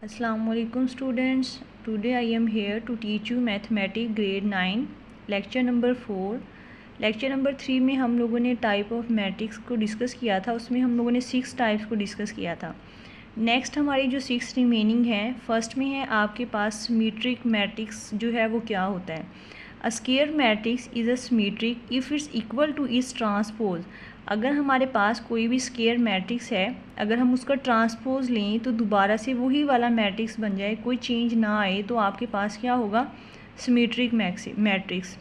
Assalamualaikum students. Today I am here to teach you mathematics grade 9 lecture number 4. Lecture number 3 में हम लोगों ने type of matrix को discuss किया था। उसमें हम लोगों ने 6 टाइप्स को डिस्कस किया था। नेक्स्ट हमारी जो 6 रिमेनिंग है, फर्स्ट में है आपके पास सिमेट्रिक मैट्रिक्स जो है वो क्या होता है। A square matrix is a symmetric if it's equal to its transpose. अगर हमारे पास कोई भी स्क्वायर मैट्रिक्स है, अगर हम उसका ट्रांसपोज लें तो दोबारा से वही वाला मैट्रिक्स बन जाए, कोई चेंज ना आए, तो आपके पास क्या होगा, सिमेट्रिक मैट्रिक्स।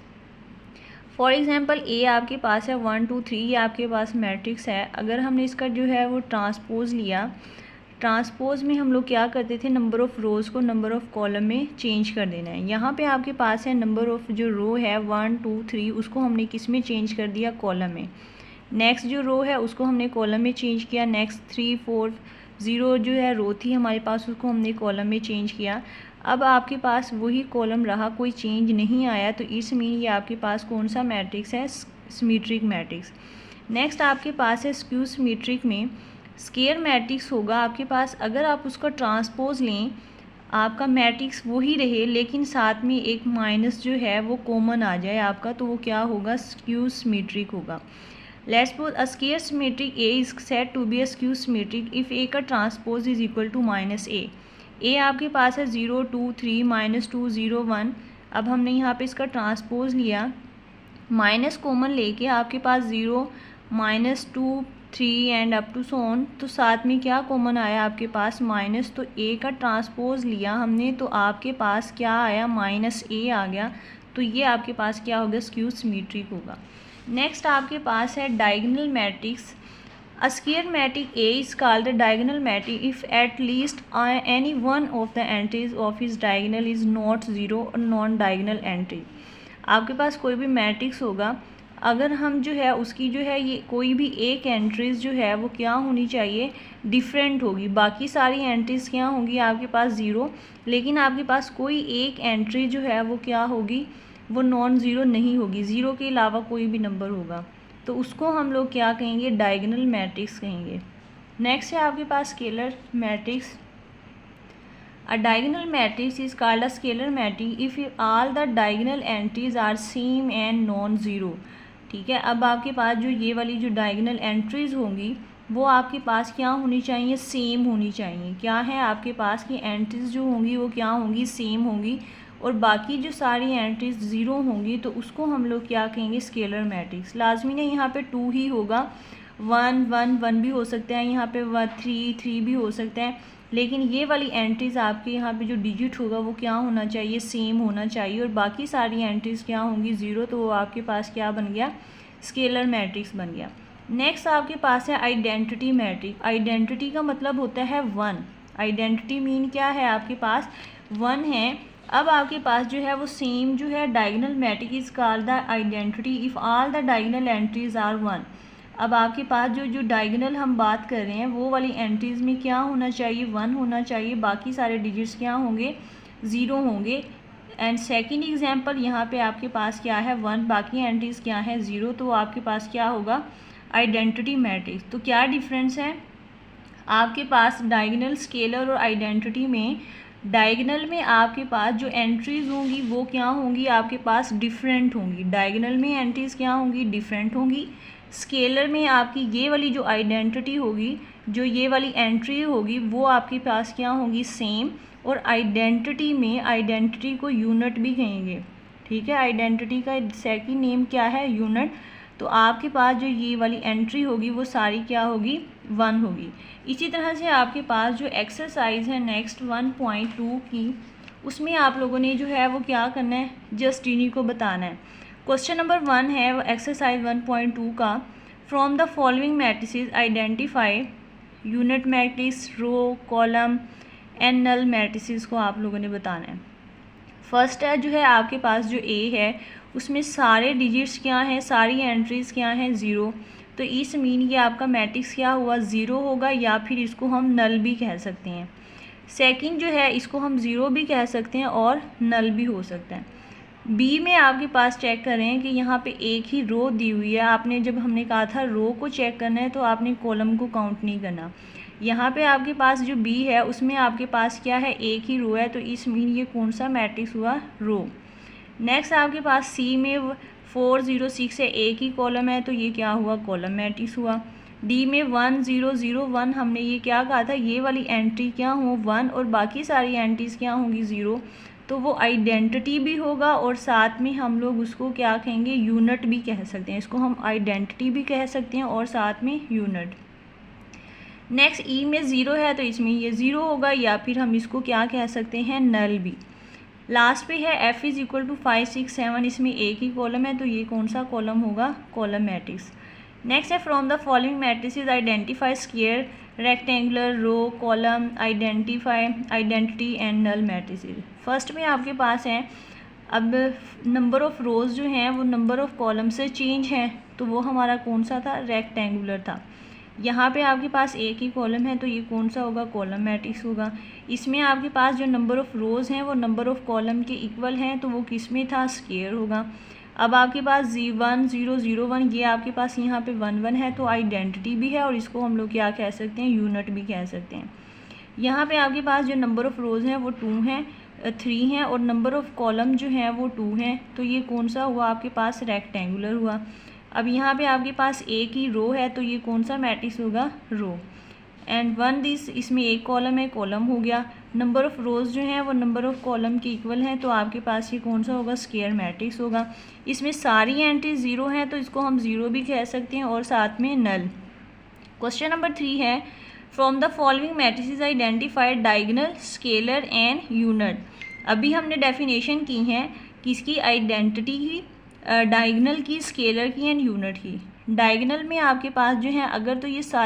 फॉर एग्जांपल ए आपके पास है 1 2 3, ये आपके पास मैट्रिक्स है। अगर हमने इसका जो है वो ट्रांसपोज लिया, ट्रांसपोज में हम लोग क्या करते थे, नंबर ऑफ़ रोज़ को नंबर ऑफ़ कॉलम में चेंज कर देना है। यहाँ पे आपके पास है नंबर ऑफ़ जो रो है 1 2 3, उसको हमने किस में चेंज कर दिया, कॉलम में। नेक्स्ट जो रो है उसको हमने कॉलम में चेंज किया। नेक्स्ट 3 4 0 जो है रो थी हमारे पास, उसको हमने कॉलम में चेंज किया। अब आपके पास वही कॉलम रहा, कोई चेंज नहीं आया, तो इस मीन ये आपके पास कौन सा मैट्रिक्स है, सिमेट्रिक मैट्रिक्स। नेक्स्ट आपके पास है स्क्यू सिमेट्रिक में स्क्वायर मैट्रिक्स होगा आपके पास। अगर आप उसका ट्रांसपोज लें, आपका मैट्रिक्स वही रहे लेकिन साथ में एक माइनस जो है वो कॉमन आ जाए आपका, तो वो क्या होगा, स्क्यू सिमेट्रिक होगा। Let's suppose a square symmetric A is said to be a skew symmetric if A का transpose is equal to minus A. A आपके पास है 0 2 3 -2 0 1। अब हमने यहाँ पे इसका ट्रांसपोज लिया, माइनस कॉमन लेके आपके पास 0 -2 3 and up to so on, तो साथ में क्या कॉमन आया आपके पास, माइनस। तो ए का ट्रांसपोज लिया हमने, तो आपके पास क्या आया, माइनस ए आ गया। तो ये आपके पास क्या होगा, स्क्यू सिमेट्रिक होगा। नेक्स्ट आपके पास है diagonal matrix. A square matrix A is called a diagonal matrix if at least any one of the entries of its diagonal is not zero or non-diagonal entry। आपके पास कोई भी matrix होगा, अगर हम जो है उसकी जो है ये कोई भी एक एंट्रीज जो है वो क्या होनी चाहिए, डिफरेंट होगी। बाकी सारी एंट्रीज क्या होंगी आपके पास ज़ीरो, लेकिन आपके पास कोई एक एंट्री जो है वो क्या होगी, वो नॉन ज़ीरो नहीं होगी, ज़ीरो के अलावा कोई भी नंबर होगा, तो उसको हम लोग क्या कहेंगे, डायगोनल मैट्रिक्स कहेंगे। नेक्स्ट है आपके पास scalar matrix. A diagonal matrix is called a scalar matrix if all the diagonal entries are same and non zero. ठीक है, अब आपके पास जो ये वाली जो डायगोनल एंट्रीज होंगी वो आपके पास क्या होनी चाहिए, सेम होनी चाहिए। क्या है आपके पास की एंट्रीज जो होंगी वो क्या होंगी, सेम होंगी, और बाकी जो सारी एंट्रीज ज़ीरो होंगी तो उसको हम लोग क्या कहेंगे, स्केलर मैट्रिक्स। लाजमी नहीं यहाँ पे 2 ही होगा, 1 1 1 भी हो सकता है, यहाँ पे 3 3 भी हो सकता है, लेकिन ये वाली एंट्रीज आपके यहाँ पे जो डिजिट होगा वो क्या होना चाहिए, सेम होना चाहिए, और बाकी सारी एंट्रीज क्या होंगी, ज़ीरो, तो वो आपके पास क्या बन गया, स्केलर मैट्रिक्स बन गया। नेक्स्ट आपके पास है आइडेंटिटी मैट्रिक्स। आइडेंटिटी का मतलब होता है 1। आइडेंटिटी मीन क्या है, आपके पास 1 है। अब आपके पास जो है वो सेम जो है diagonal matrix is called the identity if all the diagonal entries are 1। अब आपके पास जो डायगोनल हम बात कर रहे हैं वो वाली एंट्रीज में क्या होना चाहिए, 1 होना चाहिए, बाकी सारे डिजिट्स क्या होंगे, ज़ीरो होंगे। एंड सेकंड एग्जांपल यहाँ पे आपके पास क्या है, 1, बाकी एंट्रीज क्या है, ज़ीरो, तो आपके पास क्या होगा, आइडेंटिटी मैट्रिक्स। तो क्या डिफरेंस है आपके पास डायगोनल, स्केलर और आइडेंटिटी में। डायगोनल में आपके पास जो एंट्रीज होंगी वो क्या होंगी, आपके पास डिफरेंट होंगी। डायगोनल में एंट्रीज क्या होंगी, डिफरेंट होंगी। स्केलर में आपकी ये वाली जो आइडेंटिटी होगी, जो ये वाली एंट्री होगी, वो आपके पास क्या होंगी, सेम। और आइडेंटिटी में, आइडेंटिटी को यूनिट भी कहेंगे। ठीक है, आइडेंटिटी का सेकंड नेम क्या है, यूनिट। तो आपके पास जो ये वाली एंट्री होगी वो सारी क्या होगी, 1 होगी। इसी तरह से आपके पास जो एक्सरसाइज है नेक्स्ट 1.2 की, उसमें आप लोगों ने जो है वो क्या करना है, जस्ट इन्हीं को बताना है। क्वेश्चन नंबर 1 है वो एक्सरसाइज 1.2 का, from the following matrices identify unit matrix, row, column and null matrices को आप लोगों ने बताना है। फर्स्ट है जो है आपके पास जो ए है उसमें सारे डिजिट्स क्या हैं, सारी एंट्रीज क्या हैं, ज़ीरो, तो इस मीन ये आपका मैट्रिक्स क्या हुआ, ज़ीरो होगा, या फिर इसको हम नल भी कह सकते हैं। सेकंड जो है इसको हम ज़ीरो भी कह सकते हैं और नल भी हो सकता है। बी में आपके पास चेक करें कि यहाँ पे एक ही रो दी हुई है। आपने जब हमने कहा था रो को चेक करना है तो आपने कॉलम को काउंट नहीं करना। यहाँ पे आपके पास जो बी है उसमें आपके पास क्या है, एक ही रो है, तो इसमें ये कौन सा मैट्रिक्स हुआ, रो। नेक्स्ट आपके पास सी में 4 0 6 है, एक ही कॉलम है, तो ये क्या हुआ, कॉलम मैट्रिक्स हुआ। डी में 1 0 0 1, हमने ये क्या कहा था, ये वाली एंट्री क्या हो 1 और बाकी सारी एंट्रीज क्या होंगी 0, तो वो आइडेंटिटी भी होगा और साथ में हम लोग उसको क्या कहेंगे, यूनिट भी कह सकते हैं। इसको हम आइडेंटिटी भी कह सकते हैं और साथ में यूनिट। नेक्स्ट ई में 0 है तो इसमें ये 0 होगा, या फिर हम इसको क्या कह सकते हैं, नल भी। लास्ट पे है f इज इक्वल टू 5 6 7, इसमें एक ही कॉलम है, तो ये कौन सा कॉलम होगा, कॉलम मैट्रिक्स। नेक्स्ट है from the following matrices identify square, rectangular, row, column, identity and null matrices. First में आपके पास है, अब नंबर ऑफ़ रोज़ जो हैं वो नंबर ऑफ़ कॉलम से चेंज हैं, तो वो हमारा कौन सा था, रेक्टेंगुलर था। यहाँ पे आपके पास एक ही कॉलम है, तो ये कौन सा होगा, कॉलम मैट्रिक्स होगा। इसमें आपके पास जो नंबर ऑफ़ रोज़ हैं वो नंबर ऑफ़ कॉलम के इक्वल हैं, तो वो किस में था, स्क्वायर होगा। अब आपके पास 1 0 0 1, ये आपके पास यहाँ पे 1 1 है, तो आइडेंटिटी भी है और इसको हम लोग क्या कह सकते हैं, यूनिट भी कह सकते हैं। यहाँ पे आपके पास जो नंबर ऑफ़ रोज़ हैं वो 2 हैं, 3 हैं, और नंबर ऑफ़ कॉलम जो हैं वो 2 हैं, तो ये कौन सा हुआ, आपके पास रेक्टेंगुलर हुआ। अब यहाँ पे आपके पास एक ही रो है, तो ये कौन सा मैट्रिक्स होगा, रो। एंड 1 दिस, इसमें एक कॉलम है, कॉलम हो गया। नंबर ऑफ़ रोज़ जो हैं वो नंबर ऑफ़ कॉलम के इक्वल हैं, तो आपके पास ये कौन सा होगा, स्क्वायर मैट्रिक्स होगा। इसमें सारी एंट्री 0 हैं, तो इसको हम 0 भी कह सकते हैं और साथ में नल। क्वेश्चन नंबर 3 है, from the following matrices identified diagonal, scalar and unit. अभी हमने डेफिनेशन की है किसकी, आइडेंटिटी की, डायगोनल की, स्केलर की एंड यूनिट की। डायगोनल में आपके पास जो है, अगर तो ये सारे